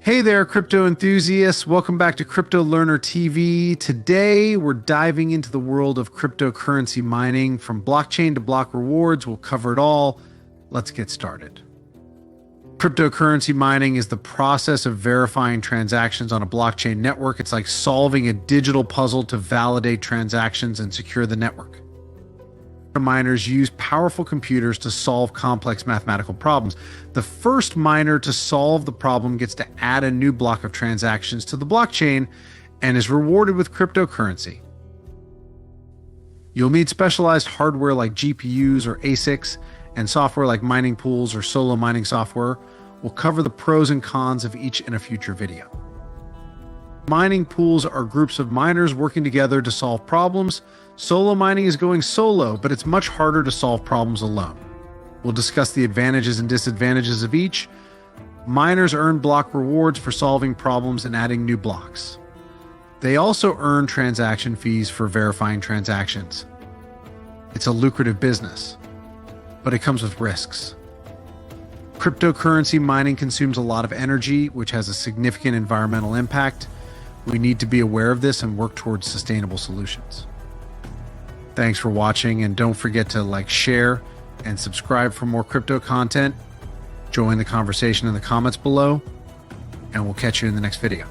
Hey there, crypto enthusiasts. Welcome back to Crypto Learner TV. Today, we're diving into the world of cryptocurrency mining from blockchain to block rewards. We'll cover it all. Let's get started. Cryptocurrency mining is the process of verifying transactions on a blockchain network. It's like solving a digital puzzle to validate transactions and secure the network. Miners use powerful computers to solve complex mathematical problems. The first miner to solve the problem gets to add a new block of transactions to the blockchain and is rewarded with cryptocurrency. You'll need specialized hardware like GPUs or ASICs and software like mining pools or solo mining software. We'll cover the pros and cons of each in a future video. Mining pools are groups of miners working together to solve problems. Solo mining is going solo, but it's much harder to solve problems alone. We'll discuss the advantages and disadvantages of each. Miners earn block rewards for solving problems and adding new blocks. They also earn transaction fees for verifying transactions. It's a lucrative business, but it comes with risks. Cryptocurrency mining consumes a lot of energy, which has a significant environmental impact. We need to be aware of this and work towards sustainable solutions. Thanks for watching, and don't forget to like, share, and subscribe for more crypto content. Join the conversation in the comments below, and we'll catch you in the next video.